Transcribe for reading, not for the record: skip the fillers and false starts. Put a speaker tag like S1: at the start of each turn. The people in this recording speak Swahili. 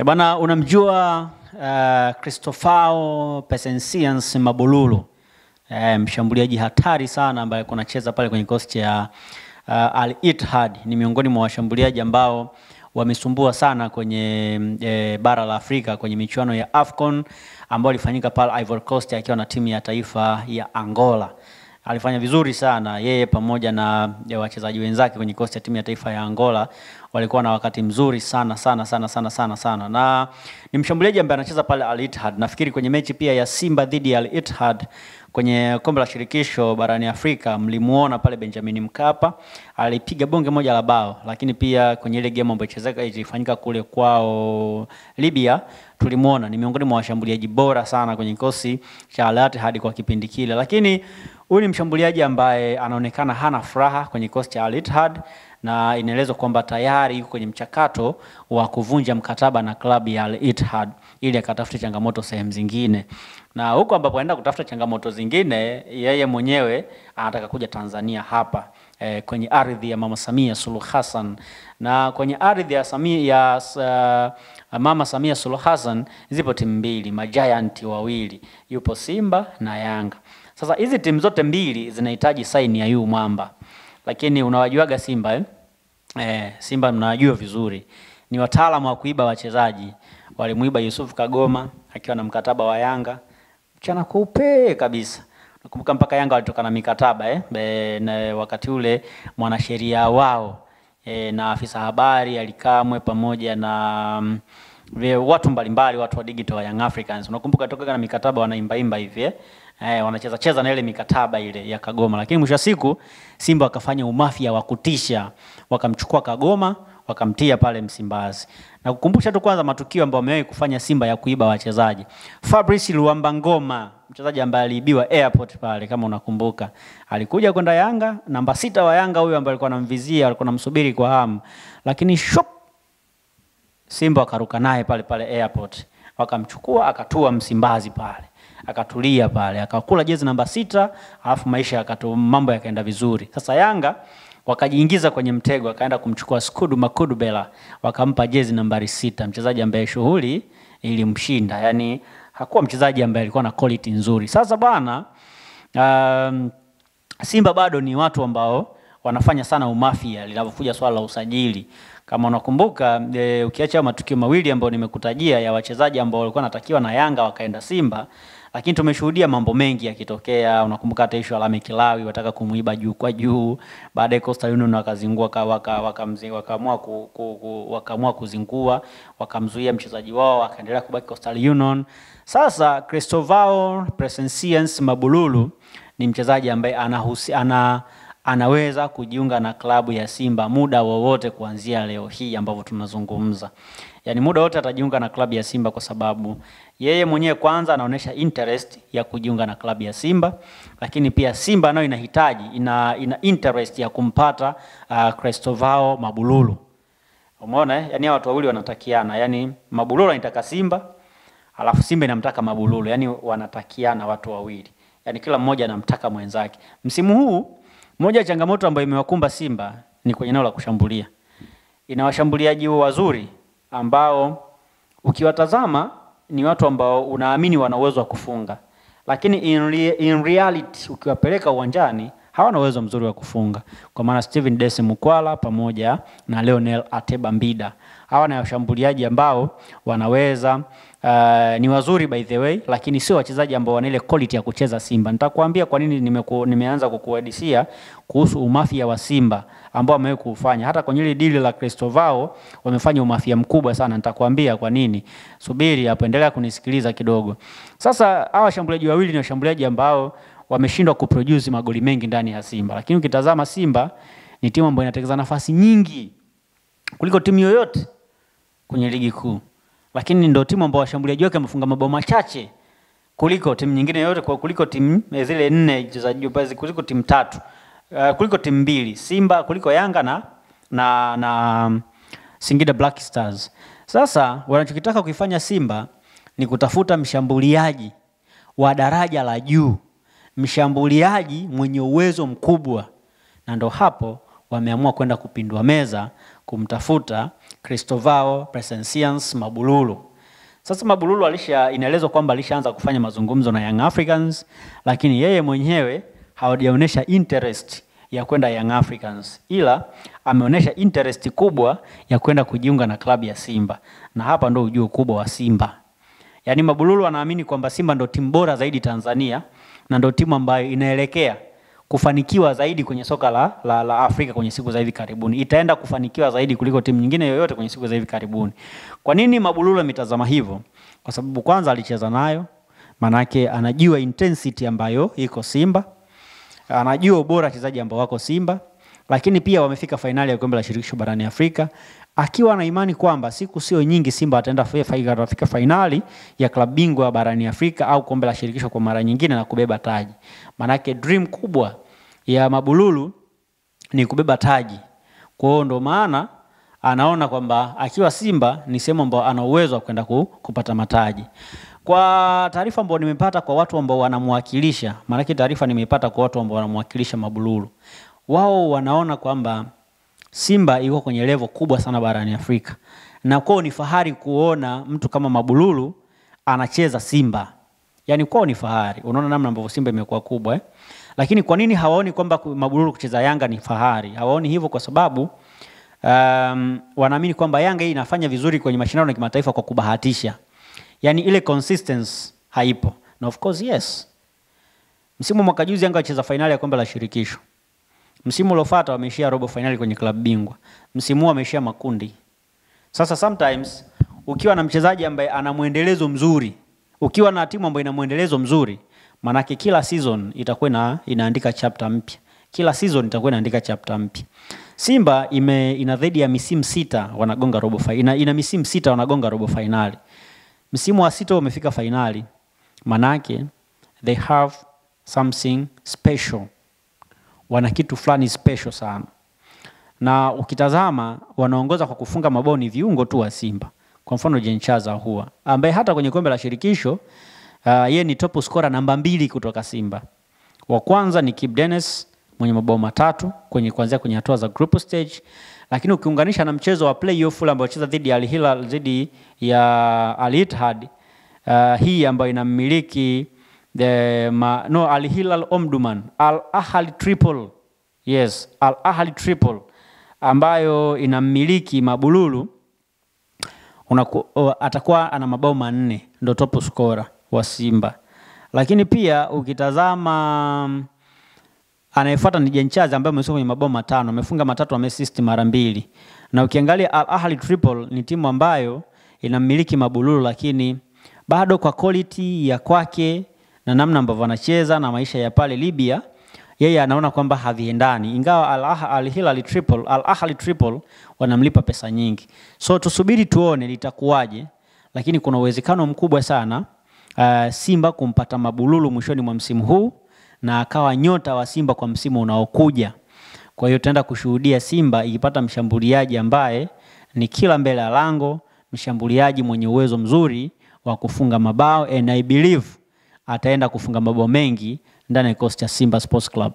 S1: Bwana, unamjua Cristofao Pesencians Mabululu, mshambuliaji hatari sana ambaye anacheza pale kwenye kikosi cha Al Ittihad. Ni miongoni mwa washambuliaji ambao wamesumbua sana kwenye bara la Afrika kwenye michuano ya AFCON ambayo ilifanyika pale Ivory Coast akiwa na timu ya taifa ya Angola. Alifanya vizuri sana yeye pamoja na wachezaji wenzake kwenye kikosi cha timu ya taifa ya Angola. Walikuwa na wakati mzuri sana. Na ni mshambuliaji ambaye anacheza pale Al Ittihad. Nafikiri kwenye mechi pia ya Simba dhidi ya Al Ittihad kwenye kombe la shirikisho barani Afrika mlimuona pale Benjamin Mkapa, alipiga bonge moja la bao. Lakini pia kwenye ile game ambayo ilifanyika kule kwao Libya tulimuona. Ni miongoni mwa washambuliaji bora sana kwenye kikosi cha Al Ittihad kwa kipindi kile. Lakini huyu ni mshambuliaji ambaye anaonekana hana furaha kwenye kikosi cha Al Ittihad, na inaelezwa kwamba tayari yuko kwenye mchakato wa kuvunja mkataba na klabu ya Al Ittihad ili akatafute changamoto sehemu zingine. Na huko ambapo anaenda kutafuta changamoto zingine, yeye mwenyewe anataka kuja Tanzania hapa kwenye ardhi ya Mama Samia Suluhu Hassan. Na kwenye ardhi ya Mama Samia Suluhu Hassan zipo timu mbili, majiant wawili, yupo Simba na Yanga. Sasa hizi timu zote mbili zinahitaji saini ya yu mwamba. Lakini unawajuaga Simba Simba mnawajua vizuri. Ni wataalamu wa kuiba wachezaji. Walimuiba Yusuf Kagoma akiwa na mkataba wa Yanga. Mchana kupe kabisa. Nakumbuka mpaka Yanga walitoka na mikataba na wakati ule mwanasheria wao na afisa habari Alikamwe pamoja na watu mbalimbali, watu wa digital wa Young Africans. Unakumbuka toka na mikataba wanaimba hivi wanacheza na ile mikataba ile ya Kagoma. Lakini mwisho wa siku Simba wakafanya umafia wa kutisha, wakamchukua Kagoma wakamtia pale Msimbazi. Na kukumbusha tu kwanza matukio ambayo wamewahi kufanya Simba ya kuiba wachezaji. Fabrice Luamba Ngoma, mchezaji ambaye aliibiwa airport pale kama unakumbuka. Alikuja kwenda Yanga, namba 6 wa Yanga huyu ambaye alikuwa anamvizia, alikuwa anamsubiri kwa hamu. Lakini shop Simba wakaruka naye pale airport. Wakamchukua akatua Msimbazi pale. Akatulia pale, akakula jezi namba 6, alafu maisha mambo yakaenda vizuri. Sasa Yanga wakajiingiza kwenye mtego, akaenda kumchukua Skudu Makudu Bela, wakampa jezi nambari 6, mchezaji ambaye shughuli ilimshinda. Yani hakuwa mchezaji ambaye alikuwa na quality nzuri. Sasa bana Simba bado ni watu ambao wanafanya sana umafia linapokuja swala la usajili. Kama unakumbuka ukiacha matukio mawili ambayo nimekutajia ya wachezaji ambao walikuwa wanatakiwa na Yanga wakaenda Simba, lakini tumeshuhudia mambo mengi yakitokea. Unakumbuka hata issue Alame Kilawi wataka kumuiba juu kwa juu, baadaye Coastal Union wakazingua wakaamua kuzingua, wakamzuia mchezaji wao akaendelea kubaki Coastal Union. Sasa Cristofao Pesencians Mabululu ni mchezaji ambaye anaweza kujiunga na klabu ya Simba muda wowote kuanzia leo hii ambavyo tunazungumza. Yani muda wote atajiunga na klabu ya Simba kwa sababu yeye mwenyewe kwanza anaonesha interest ya kujiunga na klabu ya Simba, lakini pia Simba nayo ina interest ya kumpata Cristofao Mabululu. Umeona yani watu wawili wanatakiana. Yani Mabululu anataka Simba, alafu Simba inamtaka Mabululu. Yani wanatakiana watu wawili. Yani kila mmoja anamtaka mwenzake. Msimu huu moja changamoto ambayo imewakumba Simba ni kwenye eneo la kushambulia. Ina washambuliaji wazuri ambao ukiwatazama ni watu ambao unaamini wana uwezo wa kufunga. Lakini in reality ukiwapeleka uwanjani hawana uwezo mzuri wa kufunga. Kwa maana Steven Dese Mukwala pamoja na Leonel Ateba Mbida, hawa ni washambuliaji ambao wanaweza ni wazuri by the way, lakini sio wachezaji ambao wana ile quality ya kucheza Simba. Nitakwambia kwa nini nimeanza kukuhadisia kuhusu umafia wa Simba ambao wamewahi kufanya. Hata kwenye ile deal la Cristofao wamefanya umafia mkubwa sana. Nitakwambia kwa nini. Subiri hapo, endelea kunisikiliza kidogo. Sasa hawa washambuliaji wawili ni washambuliaji ambao wameshindwa kuproduce magoli mengi ndani ya Simba. Lakini ukitazama Simba ni timu ambayo inatengeneza nafasi nyingi kuliko timu yoyote kwenye ligi kuu. Lakini ndio timu ambayo washambuliaji wake wamefunga mabao machache kuliko timu nyingine yote, kuliko timu zile 4 za juu, kuliko timu 3, kuliko timu 2, Simba, kuliko Yanga na Singida Black Stars. Sasa wanachokitaka kuifanya Simba ni kutafuta mshambuliaji wa daraja la juu, mshambuliaji mwenye uwezo mkubwa. Na ndo hapo wameamua kwenda kupindua meza kumtafuta Cristovao, Presencians, Mabululu. Sasa Mabululu inaelezwa kwamba alishaanza kufanya mazungumzo na Young Africans, lakini yeye mwenyewe hajaonyesha interest ya kwenda Young Africans, ila ameonyesha interest kubwa ya kwenda kujiunga na klabu ya Simba. Na hapa ndo ujue ukubwa wa Simba. Yaani Mabululu anaamini kwamba Simba ndo timu bora zaidi Tanzania na ndo timu ambayo inaelekea kufanikiwa zaidi kwenye soka la Afrika kwenye siku za hivi karibuni. Itaenda kufanikiwa zaidi kuliko timu nyingine yoyote kwenye siku za hivi karibuni. Kwa nini Mabululu ametazama hivyo? Kwa sababu kwanza alicheza nayo, manake anajua intensity ambayo iko Simba, anajua ubora wachezaji ambao wako Simba, lakini pia wamefika fainali ya kombe la shirikisho barani Afrika, akiwa na imani kwamba siku sio nyingi Simba ataenda kufika fainali ya klabu bingwa barani Afrika au kombe la shirikisho kwa mara nyingine na kubeba taji. Manake dream kubwa ya Mabululu ni kubeba taji. Kwa hiyo ndo maana anaona kwamba akiwa Simba ni sehemu ambayo ana uwezo wa kwenda kupata mataji. Kwa taarifa ambayo nimepata kwa watu ambao wanamwakilisha, manake taarifa nimepata kwa watu ambao wanamwakilisha Mabululu, wao wanaona kwamba Simba iko kwenye level kubwa sana barani Afrika. Na kwao ni fahari kuona mtu kama Mabululu anacheza Simba. Yaani kwao ni fahari. Unaona namna ambavyo Simba imekuwa kubwa Lakini kwa nini hawaoni kwamba Mabululu kucheza Yanga ni fahari? Hawaoni hivyo kwa sababu wanaamini kwamba Yanga hii inafanya vizuri kwenye mashindano ya kimataifa kwa kubahatisha. Yaani ile consistency haipo. Na of course yes. Msimu mwaka juzi Yanga wacheza finali ya kombe la shirikisho. Msimu uliofuata wameishia robo finali kwenye klabu bingwa. Msimu huu wameishia makundi. Sasa sometimes ukiwa na mchezaji ambaye ana muendelezo mzuri, ukiwa na timu ambayo ina muendelezo mzuri, manake kila season itakuwa inaandika chapter mpya. Kila season itakuwa inaandika chapter mpya. Simba ina zaidi ya misimu 6 wanagonga robo finali. Ina misimu 6 wanagonga robo finali. Msimu wa 6 wamefika finali. Manake they have something special. Wana kitu fulani special sana. Na ukitazama wanaongoza kwa kufunga mabao ni viungo tu wa Simba. Kwa mfano Jenchaza Ahua, ambaye hata kwenye kombe la shirikisho yeye ni top scorer namba 2 kutoka Simba. Wa kwanza ni Kibu Denis mwenye mabao 3 kuanzia kwenye hatua za group stage, lakini ukiunganisha na mchezo wa playoff ambao wacheza dhidi ya Al Hilal, dhidi ya Al Ittihad, hii ambayo inamiliki Al Hilal Omdurman, Al Ahly Tripoli. Yes, Al Ahly Tripoli ambayo inamiliki Mabululu, atakuwa ana mabao 4, ndo top scorer wa Simba. Lakini pia ukitazama anayefuata ni Jenchaza ambaye amesoma kwenye mabao 5, amefunga 3, ameassist mara 2. Na ukiangalia Al Ahly Tripoli ni timu ambayo inamiliki Mabululu, lakini bado kwa quality ya kwake na namna ambavyo anacheza na maisha ya pale Libya, yeye anaona kwamba haviendani. Ingawa Al Ahly Tripoli wanamlipa pesa nyingi. So tusubiri tuone litakuwaje, lakini kuna uwezekano mkubwa sana Simba kumpata Mabululu mwishoni mwa msimu huu na akawa nyota wa Simba kwa msimu unaokuja. Kwa hiyo tutaenda kushuhudia Simba ikipata mshambuliaji ambaye ni kila mbele ya lango, mshambuliaji mwenye uwezo mzuri wa kufunga mabao, and I believe ataenda kufunga mabao mengi ndani ya kikosi cha Simba Sports Club.